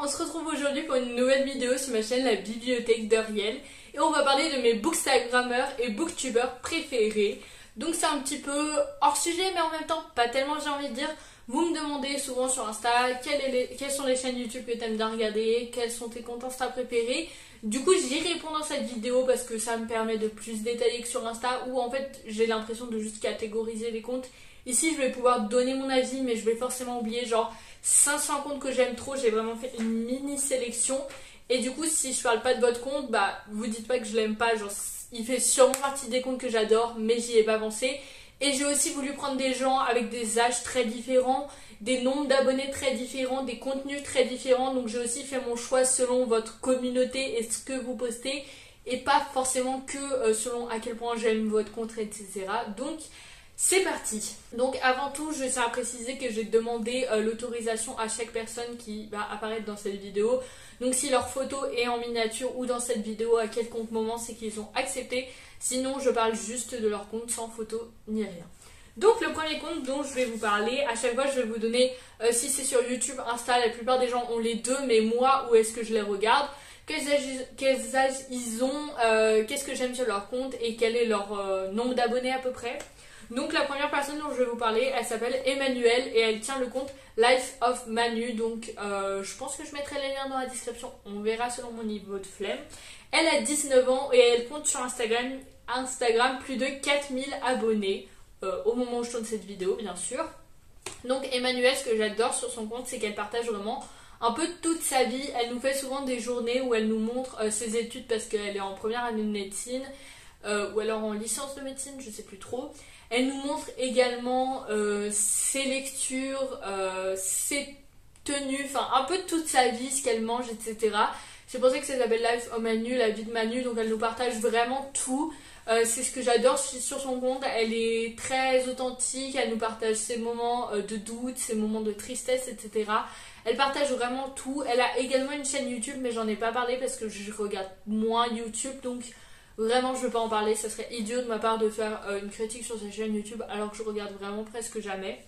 on se retrouve aujourd'hui pour une nouvelle vidéo sur ma chaîne La Bibliothèque d'Uriel et on va parler de mes bookstagrammeurs et booktubeurs préférés. Donc c'est un petit peu hors sujet mais en même temps pas tellement, j'ai envie de dire. Vous me demandez souvent sur Insta quelles sont les chaînes YouTube que tu aimes bien regarder, quels sont tes comptes Insta préférés. Du coup j'y réponds dans cette vidéo parce que ça me permet de plus détailler que sur Insta où en fait j'ai l'impression de juste catégoriser les comptes. Ici je vais pouvoir donner mon avis mais je vais forcément oublier genre 500 comptes que j'aime trop. J'ai vraiment fait une mini sélection et du coup si je parle pas de votre compte, bah vous dites pas que je l'aime pas, genre il fait sûrement partie des comptes que j'adore mais j'y ai pas pensé. Et j'ai aussi voulu prendre des gens avec des âges très différents, des nombres d'abonnés très différents, des contenus très différents. Donc j'ai aussi fait mon choix selon votre communauté et ce que vous postez et pas forcément que selon à quel point j'aime votre compte, etc. Donc c'est parti. Donc avant tout, je tiens à préciser que j'ai demandé l'autorisation à chaque personne qui va apparaître dans cette vidéo. Donc si leur photo est en miniature ou dans cette vidéo à quelconque moment, c'est qu'ils ont accepté. Sinon, je parle juste de leur compte sans photo ni rien. Donc le premier compte dont je vais vous parler, à chaque fois je vais vous donner, si c'est sur YouTube, Insta, la plupart des gens ont les deux, mais moi, où est-ce que je les regarde, quels âges ils ont, qu'est-ce que j'aime sur leur compte et quel est leur nombre d'abonnés à peu près. Donc la première personne dont je vais vous parler, elle s'appelle Emmanuelle et elle tient le compte Life of Manu. Donc je pense que je mettrai les liens dans la description, on verra selon mon niveau de flemme. Elle a 19 ans et elle compte sur Instagram plus de 4000 abonnés au moment où je tourne cette vidéo bien sûr. Donc Emmanuelle, ce que j'adore sur son compte, c'est qu'elle partage vraiment un peu toute sa vie. Elle nous fait souvent des journées où elle nous montre ses études parce qu'elle est en première année de médecine ou alors en licence de médecine, je sais plus trop. Elle nous montre également ses lectures, ses tenues, enfin un peu toute sa vie, ce qu'elle mange, etc. C'est pour ça que ça s'appelle Life of Manu, la vie de Manu, donc elle nous partage vraiment tout. C'est ce que j'adore sur son compte, elle est très authentique, elle nous partage ses moments de doute, ses moments de tristesse, etc. Elle partage vraiment tout. Elle a également une chaîne YouTube, mais j'en ai pas parlé parce que je regarde moins YouTube, donc vraiment je veux pas en parler, ça serait idiot de ma part de faire une critique sur sa chaîne YouTube alors que je regarde vraiment presque jamais.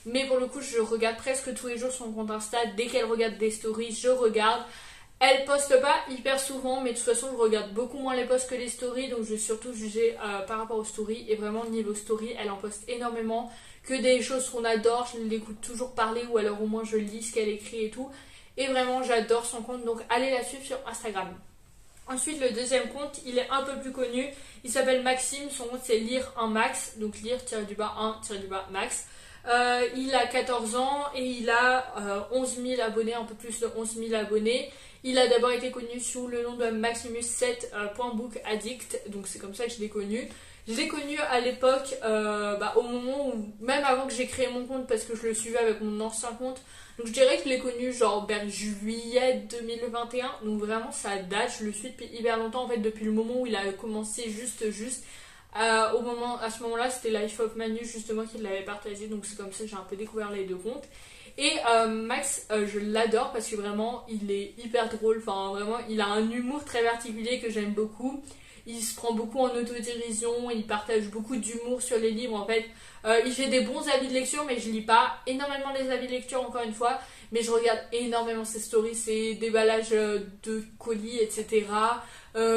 Mais pour le coup je regarde presque tous les jours son compte Insta, dès qu'elle regarde des stories je regarde. Elle poste pas hyper souvent mais de toute façon je regarde beaucoup moins les posts que les stories, donc je vais surtout juger par rapport aux stories. Et vraiment niveau story elle en poste énormément, que des choses qu'on adore, je l'écoute toujours parler ou alors au moins je lis ce qu'elle écrit et tout. Et vraiment j'adore son compte, donc allez la suivre sur Instagram. Ensuite, le deuxième compte, il est un peu plus connu. Il s'appelle Maxime. Son compte, c'est Lire un Max. Donc, lire-1-max. Il a 14 ans et il a 11 000 abonnés, un peu plus de 11 000 abonnés. Il a d'abord été connu sous le nom de Maximus7.bookaddict. Donc, c'est comme ça que je l'ai connu. Je l'ai connu à l'époque, au moment où, même avant que j'ai créé mon compte, parce que je le suivais avec mon ancien compte. Donc je dirais que je l'ai connu genre vers juillet 2021. Donc vraiment ça date, je le suis depuis hyper longtemps en fait, depuis le moment où il a commencé juste. À ce moment-là, c'était Life of Manu justement qui l'avait partagé. Donc c'est comme ça que j'ai un peu découvert les deux comptes. Et Max, je l'adore parce que vraiment il est hyper drôle. Enfin vraiment il a un humour très particulier que j'aime beaucoup. Il se prend beaucoup en autodérision, il partage beaucoup d'humour sur les livres en fait. Il fait des bons avis de lecture mais je lis pas énormément les avis de lecture encore une fois. Mais je regarde énormément ses stories, ses déballages de colis, etc.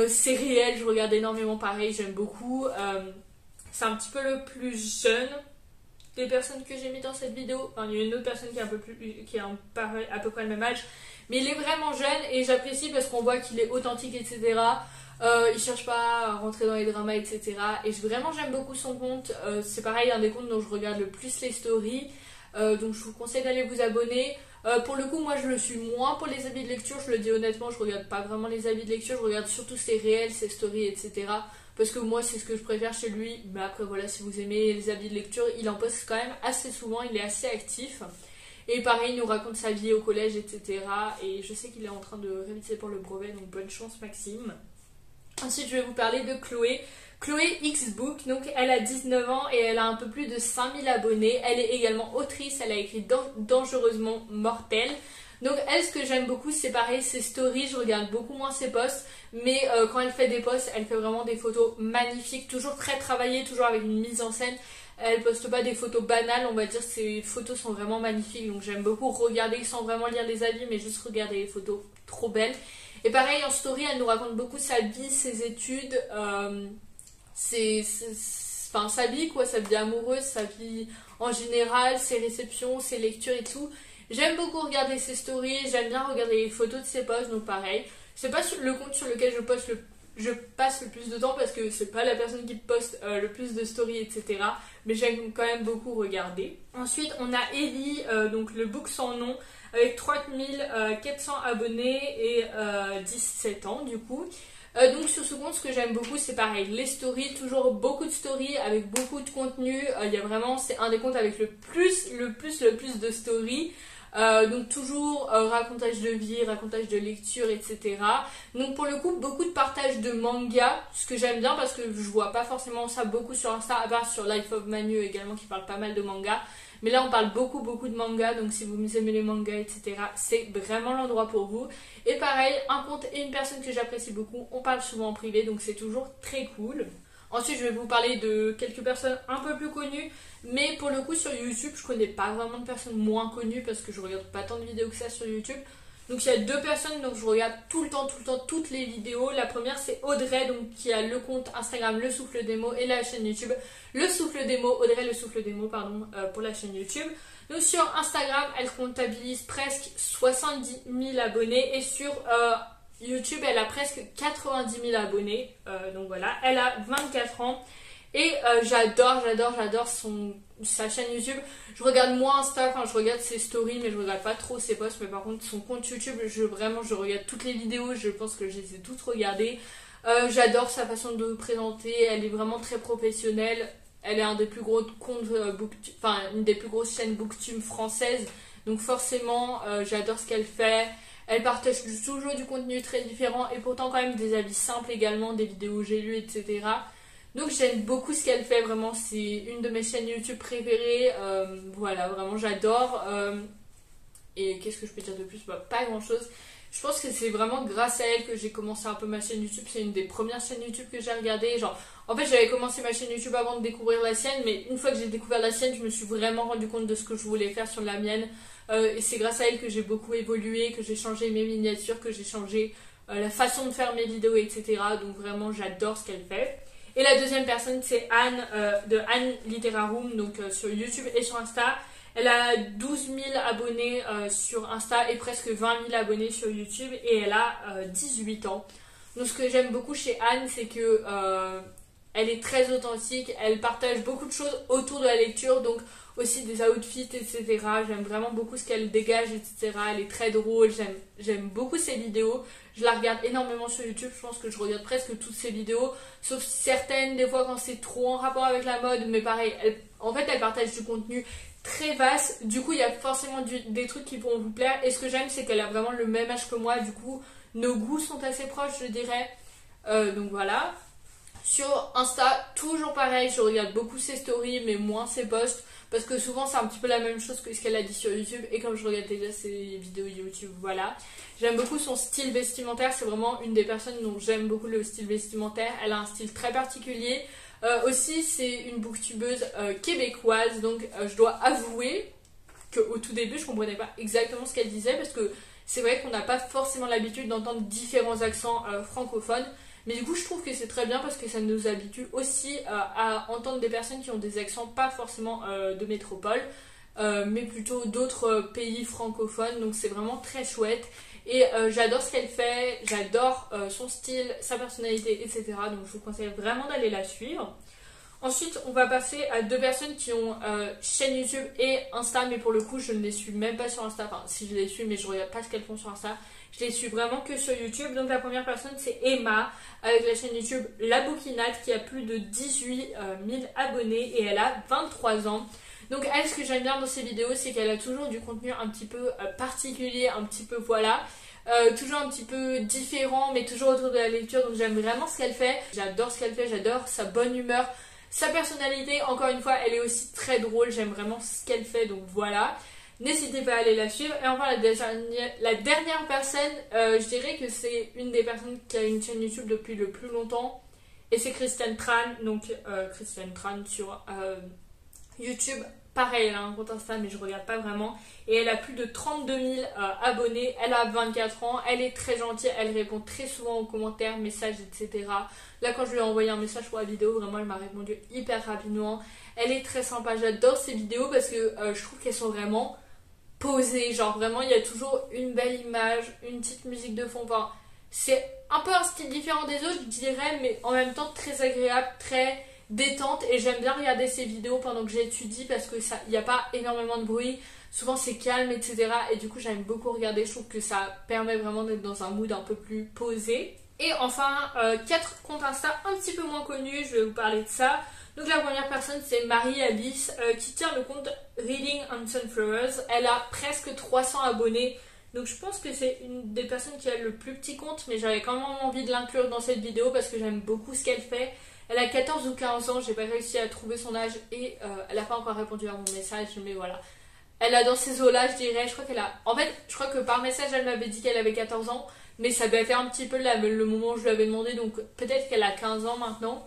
C'est réel, je regarde énormément pareil, j'aime beaucoup. C'est un petit peu le plus jeune des personnes que j'ai mis dans cette vidéo. Enfin, il y a une autre personne qui est à peu près le même âge. Mais il est vraiment jeune et j'apprécie parce qu'on voit qu'il est authentique, etc. Il cherche pas à rentrer dans les dramas, etc. Et vraiment j'aime beaucoup son compte. C'est pareil, un des comptes dont je regarde le plus les stories. Donc je vous conseille d'aller vous abonner. Pour le coup, moi je le suis moins pour les avis de lecture. Je le dis honnêtement, je regarde pas vraiment les avis de lecture. Je regarde surtout ses réels, ses stories, etc. Parce que moi c'est ce que je préfère chez lui. Mais après voilà, si vous aimez les avis de lecture, il en poste quand même assez souvent. Il est assez actif. Et pareil, il nous raconte sa vie au collège, etc. Et je sais qu'il est en train de réviser pour le brevet. Donc bonne chance Maxime. Ensuite, je vais vous parler de Chloé. Chloé Xbook, donc elle a 19 ans et elle a un peu plus de 5000 abonnés. Elle est également autrice, elle a écrit Dangereusement Mortelle. Donc elle, ce que j'aime beaucoup, c'est pareil, ses stories, je regarde beaucoup moins ses posts, mais quand elle fait des posts, elle fait vraiment des photos magnifiques, toujours très travaillées, toujours avec une mise en scène. Elle poste pas des photos banales, on va dire, ses photos sont vraiment magnifiques, donc j'aime beaucoup regarder sans vraiment lire les avis, mais juste regarder les photos trop belles. Et pareil, en story, elle nous raconte beaucoup sa vie, ses études, sa vie quoi, sa vie amoureuse, sa vie en général, ses réceptions, ses lectures et tout. J'aime beaucoup regarder ses stories, j'aime bien regarder les photos de ses posts, donc pareil. C'est pas le compte sur lequel je passe le plus de temps parce que c'est pas la personne qui poste le plus de stories, etc. Mais j'aime quand même beaucoup regarder. Ensuite, on a Ellie, donc le book sans nom, avec 3400 abonnés et 17 ans du coup. Donc sur ce compte, ce que j'aime beaucoup, c'est pareil, les stories, toujours beaucoup de stories avec beaucoup de contenu. Il y a vraiment, c'est un des comptes avec le plus de stories. Donc toujours racontage de vie, racontage de lecture, etc. Donc pour le coup, beaucoup de partage de manga, ce que j'aime bien parce que je vois pas forcément ça beaucoup sur Insta, à part sur Life of Manu également qui parle pas mal de manga. Mais là on parle beaucoup de manga, donc si vous aimez les mangas, etc. c'est vraiment l'endroit pour vous. Et pareil, un compte et une personne que j'apprécie beaucoup, on parle souvent en privé, donc c'est toujours très cool. Ensuite, je vais vous parler de quelques personnes un peu plus connues, mais pour le coup sur YouTube, je connais pas vraiment de personnes moins connues parce que je regarde pas tant de vidéos que ça sur YouTube. Donc il y a deux personnes, donc je regarde tout le temps toutes les vidéos. La première c'est Audrey, donc qui a le compte Instagram Le Souffle des mots et la chaîne YouTube Le Souffle des mots, Audrey Le Souffle des mots, pardon, pour la chaîne YouTube. Donc sur Instagram, elle comptabilise presque 70 000 abonnés et sur YouTube, elle a presque 90 000 abonnés. Donc voilà, elle a 24 ans. Et j'adore sa chaîne YouTube. Je regarde moins Insta, enfin je regarde ses stories, mais je regarde pas trop ses posts. Mais par contre, son compte YouTube, je regarde toutes les vidéos. Je pense que je les ai toutes regardées. J'adore sa façon de présenter. Elle est vraiment très professionnelle. Elle est un des plus gros comptes une des plus grosses chaînes Booktube françaises. Donc forcément, j'adore ce qu'elle fait. Elle partage toujours du contenu très différent et pourtant quand même des avis simples également, des vidéos j'ai lues, etc. Donc j'aime beaucoup ce qu'elle fait, vraiment c'est une de mes chaînes YouTube préférées. Voilà, vraiment j'adore. Et qu'est-ce que je peux dire de plus? Pas grand chose. Je pense que c'est vraiment grâce à elle que j'ai commencé un peu ma chaîne YouTube. C'est une des premières chaînes YouTube que j'ai regardées. Genre, en fait, j'avais commencé ma chaîne YouTube avant de découvrir la sienne, mais une fois que j'ai découvert la sienne, je me suis vraiment rendu compte de ce que je voulais faire sur la mienne. Et c'est grâce à elle que j'ai beaucoup évolué, que j'ai changé mes miniatures, que j'ai changé la façon de faire mes vidéos, etc. Donc vraiment, j'adore ce qu'elle fait. Et la deuxième personne, c'est Anne, de Anne Literarum, donc sur YouTube et sur Insta. Elle a 12 000 abonnés sur Insta et presque 20 000 abonnés sur YouTube et elle a 18 ans. Donc ce que j'aime beaucoup chez Anne, c'est que elle est très authentique, elle partage beaucoup de choses autour de la lecture, donc aussi des outfits, etc. J'aime vraiment beaucoup ce qu'elle dégage, etc. Elle est très drôle, j'aime beaucoup ses vidéos. Je la regarde énormément sur YouTube, je pense que je regarde presque toutes ses vidéos, sauf certaines, des fois quand c'est trop en rapport avec la mode, mais pareil, en fait elle partage du contenu très vaste, du coup il y a forcément des trucs qui pourront vous plaire, et ce que j'aime c'est qu'elle a vraiment le même âge que moi, du coup nos goûts sont assez proches je dirais, donc voilà. Sur Insta, toujours pareil, je regarde beaucoup ses stories mais moins ses posts, parce que souvent c'est un petit peu la même chose que ce qu'elle a dit sur YouTube, et comme je regarde déjà ses vidéos YouTube, voilà. J'aime beaucoup son style vestimentaire, c'est vraiment une des personnes dont j'aime beaucoup le style vestimentaire, elle a un style très particulier. Aussi c'est une booktubeuse québécoise, donc je dois avouer qu'au tout début je comprenais pas exactement ce qu'elle disait, parce que c'est vrai qu'on n'a pas forcément l'habitude d'entendre différents accents francophones. Mais du coup, je trouve que c'est très bien parce que ça nous habitue aussi à entendre des personnes qui ont des accents pas forcément de métropole, mais plutôt d'autres pays francophones. Donc c'est vraiment très chouette. Et j'adore ce qu'elle fait, j'adore son style, sa personnalité, etc. Donc je vous conseille vraiment d'aller la suivre. Ensuite, on va passer à deux personnes qui ont chaîne YouTube et Insta, mais pour le coup, je ne les suis même pas sur Insta. Enfin, si je les suis, mais je regarde pas ce qu'elles font sur Insta. Je les suis vraiment que sur YouTube. Donc la première personne, c'est Emma, avec la chaîne YouTube La Bouquinate, qui a plus de 18 000 abonnés et elle a 23 ans. Donc elle, ce que j'aime bien dans ses vidéos, c'est qu'elle a toujours du contenu un petit peu particulier, un petit peu voilà. Toujours un petit peu différent, mais toujours autour de la lecture. Donc j'aime vraiment ce qu'elle fait. J'adore ce qu'elle fait, j'adore sa bonne humeur. Sa personnalité, encore une fois, elle est aussi très drôle. J'aime vraiment ce qu'elle fait, donc voilà. N'hésitez pas à aller la suivre. Et enfin la dernière personne, je dirais que c'est une des personnes qui a une chaîne YouTube depuis le plus longtemps. Et c'est Christiane Tran, donc Christiane Tran sur YouTube. Pareil, elle a un compte Insta mais je regarde pas vraiment. Et elle a plus de 32 000 abonnés, elle a 24 ans, elle est très gentille, elle répond très souvent aux commentaires, messages, etc. Là quand je lui ai envoyé un message pour la vidéo, vraiment elle m'a répondu hyper rapidement. Elle est très sympa, j'adore ses vidéos parce que je trouve qu'elles sont vraiment posées. Genre vraiment il y a toujours une belle image, une petite musique de fond. Enfin, c'est un peu un style différent des autres je dirais, mais en même temps très agréable, très détente, et j'aime bien regarder ces vidéos pendant que j'étudie parce que il n'y a pas énormément de bruit, souvent c'est calme, etc. Et du coup j'aime beaucoup regarder, je trouve que ça permet vraiment d'être dans un mood un peu plus posé. Et enfin 4 comptes Insta un petit peu moins connus, je vais vous parler de ça. Donc la première personne c'est Marie-Alice qui tient le compte Reading on Sunflowers. Elle a presque 300 abonnés. Donc je pense que c'est une des personnes qui a le plus petit compte, mais j'avais quand même envie de l'inclure dans cette vidéo parce que j'aime beaucoup ce qu'elle fait. Elle a 14 ou 15 ans, j'ai pas réussi à trouver son âge et elle n'a pas encore répondu à mon message, mais voilà. Elle a dans ces eaux-là, je dirais, je crois qu'elle a... En fait, je crois que par message, elle m'avait dit qu'elle avait 14 ans, mais ça devait faire un petit peu le moment où je lui avais demandé, donc peut-être qu'elle a 15 ans maintenant.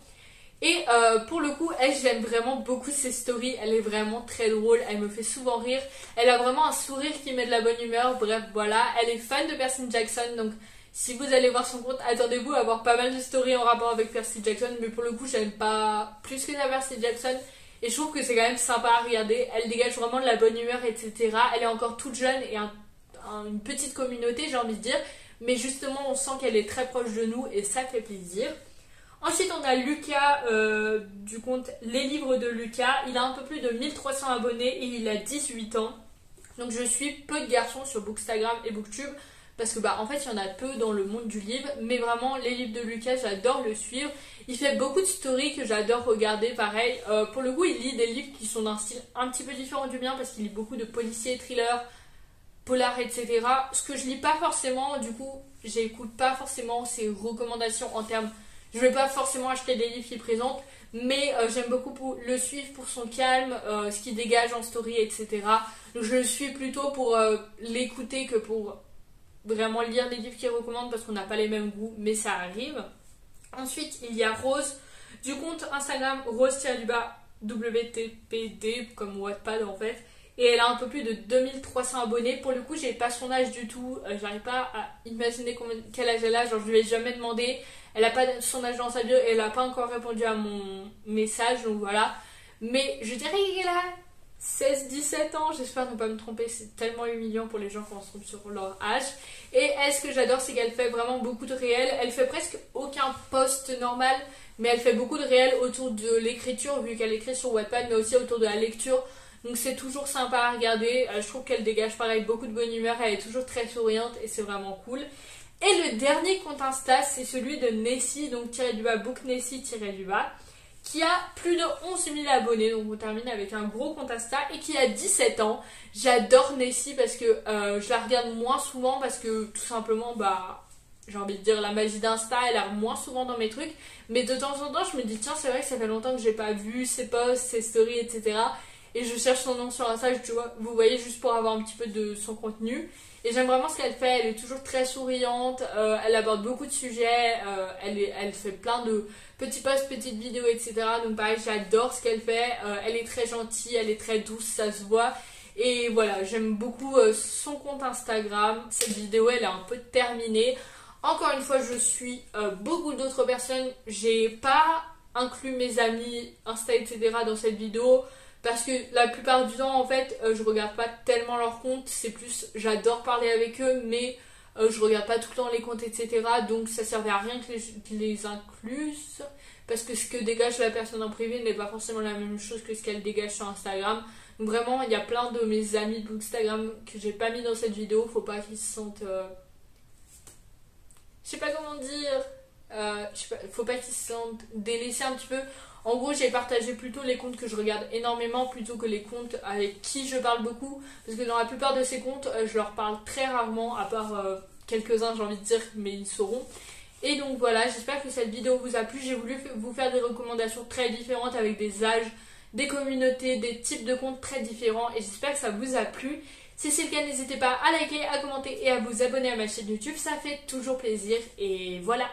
Et pour le coup, elle, j'aime vraiment beaucoup ses stories, elle est vraiment très drôle, elle me fait souvent rire. Elle a vraiment un sourire qui met de la bonne humeur, bref, voilà. Elle est fan de Percy Jackson, donc... Si vous allez voir son compte, attendez-vous à avoir pas mal de stories en rapport avec Percy Jackson, mais pour le coup, j'aime pas plus que ça Percy Jackson, et je trouve que c'est quand même sympa à regarder. Elle dégage vraiment de la bonne humeur, etc. Elle est encore toute jeune et une petite communauté, j'ai envie de dire, mais justement, on sent qu'elle est très proche de nous et ça fait plaisir. Ensuite, on a Lucas du compte Les Livres de Lucas. Il a un peu plus de 1300 abonnés et il a 18 ans. Donc, je suis peu de garçons sur Bookstagram et Booktube. Parce que en fait il y en a peu dans le monde du livre, mais vraiment les livres de Lucas j'adore le suivre. Il fait beaucoup de stories que j'adore regarder, pareil. Pour le coup il lit des livres qui sont d'un style un petit peu différent du mien parce qu'il lit beaucoup de policiers, thrillers, polars, etc. Ce que je lis pas forcément, du coup j'écoute pas forcément ses recommandations en termes... Je vais pas forcément acheter des livres qu'il présente, mais j'aime beaucoup le suivre pour son calme, ce qu'il dégage en story, etc. Donc je le suis plutôt pour l'écouter que pour... vraiment lire les livres qu'il recommande parce qu'on n'a pas les mêmes goûts, mais ça arrive. Ensuite, il y a Rose du compte Instagram Rose-WTPD comme Wattpad en fait. Et elle a un peu plus de 2300 abonnés. Pour le coup, j'ai pas son âge du tout. J'arrive pas à imaginer quel âge elle a. Genre, je lui ai jamais demandé. Elle a pas son âge dans sa bio et elle a pas encore répondu à mon message. Donc voilà. Mais je dirais qu'elle a 16-17 ans, j'espère ne pas me tromper, c'est tellement humiliant pour les gens quand on se trompe sur leur âge. Et elle, ce que j'adore, c'est qu'elle fait vraiment beaucoup de réels. Elle fait presque aucun post normal, mais elle fait beaucoup de réels autour de l'écriture, vu qu'elle écrit sur Wattpad, mais aussi autour de la lecture. Donc c'est toujours sympa à regarder. Je trouve qu'elle dégage pareil beaucoup de bonne humeur, elle est toujours très souriante et c'est vraiment cool. Et le dernier compte Insta, c'est celui de Nessie, donc book Nessie qui a plus de 11 000 abonnés, donc on termine avec un gros compte Insta, et qui a 17 ans. J'adore Nessie parce que je la regarde moins souvent, parce que tout simplement, j'ai envie de dire la magie d'Insta, elle a moins souvent dans mes trucs, mais de temps en temps je me dis tiens c'est vrai que ça fait longtemps que j'ai pas vu ses posts, ses stories, etc. Et je cherche son nom sur Insta, tu vois, vous voyez, juste pour avoir un petit peu de son contenu. Et j'aime vraiment ce qu'elle fait, elle est toujours très souriante, elle aborde beaucoup de sujets, elle fait plein de petits posts, petites vidéos, etc. Donc pareil, j'adore ce qu'elle fait, elle est très gentille, elle est très douce, ça se voit. Et voilà, j'aime beaucoup son compte Instagram. Cette vidéo, elle est un peu terminée. Encore une fois, je suis beaucoup d'autres personnes. J'ai pas inclus mes amis Insta, etc. dans cette vidéo. Parce que la plupart du temps, en fait, je regarde pas tellement leurs comptes. C'est plus, j'adore parler avec eux, mais je regarde pas tout le temps les comptes, etc. Donc ça servait à rien que je les incluse. Parce que ce que dégage la personne en privé n'est pas forcément la même chose que ce qu'elle dégage sur Instagram. Donc vraiment, il y a plein de mes amis d'Instagram que j'ai pas mis dans cette vidéo. Faut pas qu'ils se sentent... Je sais pas comment dire... faut pas qu'ils se sentent délaissés un petit peu. En gros, j'ai partagé plutôt les comptes que je regarde énormément plutôt que les comptes avec qui je parle beaucoup. Parce que dans la plupart de ces comptes, je leur parle très rarement, à part quelques-uns, j'ai envie de dire, mais ils sauront. Et donc voilà, j'espère que cette vidéo vous a plu. J'ai voulu vous faire des recommandations très différentes avec des âges, des communautés, des types de comptes très différents et j'espère que ça vous a plu. Si c'est le cas, n'hésitez pas à liker, à commenter et à vous abonner à ma chaîne YouTube, ça fait toujours plaisir et voilà.